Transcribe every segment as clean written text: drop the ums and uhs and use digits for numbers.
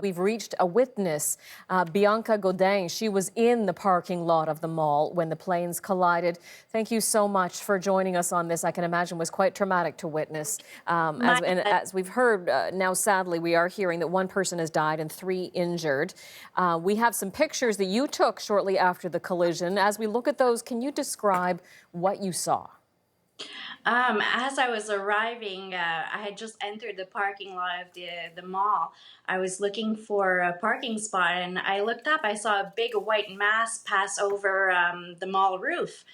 we've reached a witness, Bianca Godin. She was in the parking lot of the mall when the planes collided. Thank you so much for joining us on this. I can imagine was quite traumatic to witness. As we've heard, now sadly, we are hearing that one person has died and 3 injured. We have some pictures that you took shortly after the collision. As we look at those, can you describe what you saw? As I was arriving, I had just entered the parking lot of the mall. I was looking for a parking spot, and I looked up. I saw a big white mass pass over the mall roof.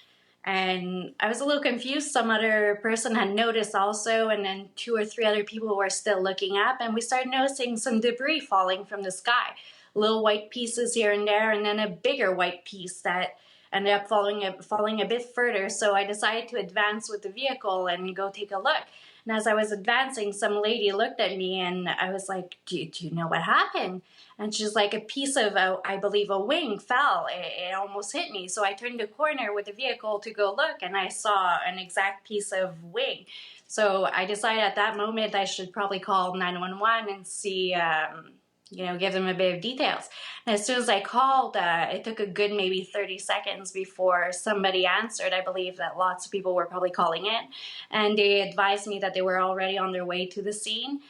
And I was a little confused. Some other person had noticed also, and then 2 or 3 other people were still looking up, and we started noticing some debris falling from the sky. Little white pieces here and there, and then a bigger white piece that ended up falling a bit further. So I decided to advance with the vehicle and go take a look. And as I was advancing, some lady looked at me, and I was like, do you know what happened? And she's like, a piece of, I believe, a wing fell. It almost hit me. So I turned the corner with the vehicle to go look, and I saw an exact piece of wing. So I decided at that moment I should probably call 911 and see, give them a bit of details. And as soon as I called, it took a good maybe 30 seconds before somebody answered. I believe that lots of people were probably calling in, and they advised me that they were already on their way to the scene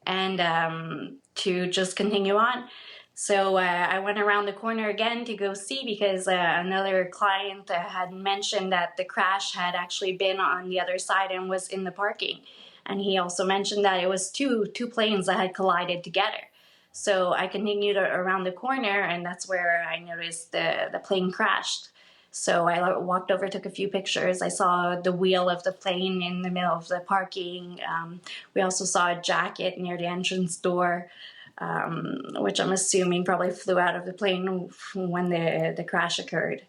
and to just continue on. So I went around the corner again to go see, because another client had mentioned that the crash had actually been on the other side and was in the parking. And he also mentioned that it was two planes that had collided together. So I continued around the corner, and that's where I noticed the plane crashed. So I walked over, took a few pictures. I saw the wheel of the plane in the middle of the parking. We also saw a jacket near the entrance door, which I'm assuming probably flew out of the plane when the crash occurred.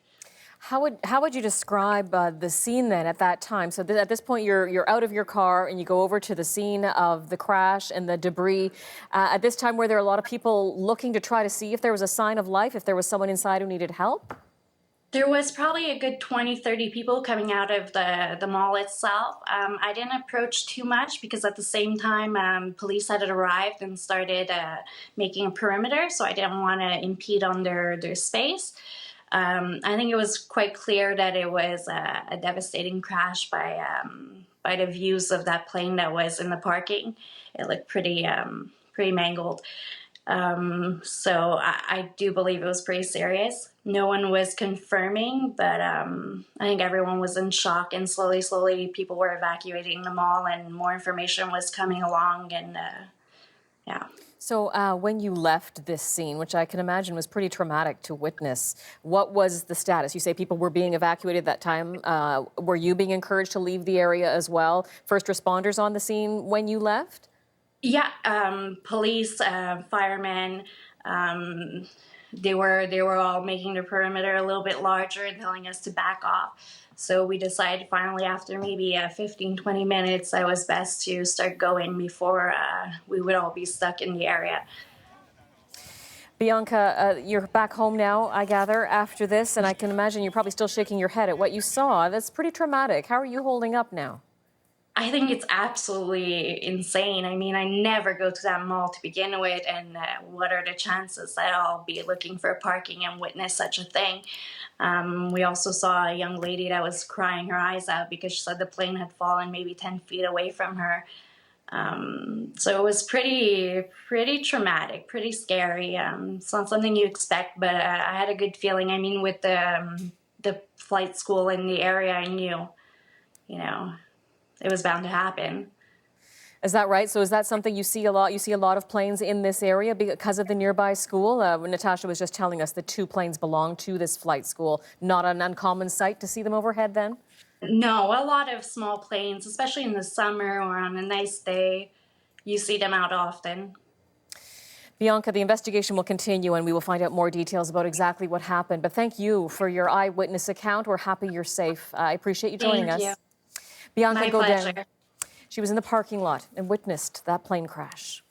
How would you describe the scene then at that time? So at this point, you're out of your car and you go over to the scene of the crash and the debris. At this time, were there a lot of people looking to try to see if there was a sign of life, if there was someone inside who needed help? There was probably a good 20, 30 people coming out of the mall itself. I didn't approach too much because at the same time, police had arrived and started making a perimeter, so I didn't want to impede on their space. I think it was quite clear that it was a devastating crash by the views of that plane that was in the parking. It looked pretty mangled. So I do believe it was pretty serious. No one was confirming, but I think everyone was in shock, and slowly people were evacuating the mall, and more information was coming along, and yeah. So when you left this scene, which I can imagine was pretty traumatic to witness, what was the status? You say people were being evacuated at that time. Were you being encouraged to leave the area as well? First responders on the scene when you left? Yeah, police, firemen, they were all making the perimeter a little bit larger and telling us to back off. So we decided finally, after maybe 15, 20 minutes, that it was best to start going before we would all be stuck in the area. Bianca, you're back home now, I gather, after this, and I can imagine you're probably still shaking your head at what you saw. That's pretty traumatic. How are you holding up now? I think it's absolutely insane. I mean, I never go to that mall to begin with, and what are the chances that I'll be looking for parking and witness such a thing? We also saw a young lady that was crying her eyes out because she said the plane had fallen maybe 10 feet away from her. So it was pretty traumatic, pretty scary. It's not something you expect, but I had a good feeling. I mean, with the flight school in the area, I knew, it was bound to happen. Is that right? So is that something you see a lot? You see a lot of planes in this area because of the nearby school? Natasha was just telling us that 2 planes belong to this flight school. Not an uncommon sight to see them overhead then? No, a lot of small planes, especially in the summer or on a nice day, you see them out often. Bianca, the investigation will continue and we will find out more details about exactly what happened. But thank you for your eyewitness account. We're happy you're safe. I appreciate you joining us. Thank you. Bianca My Godin. pleasure. She was in the parking lot and witnessed that plane crash.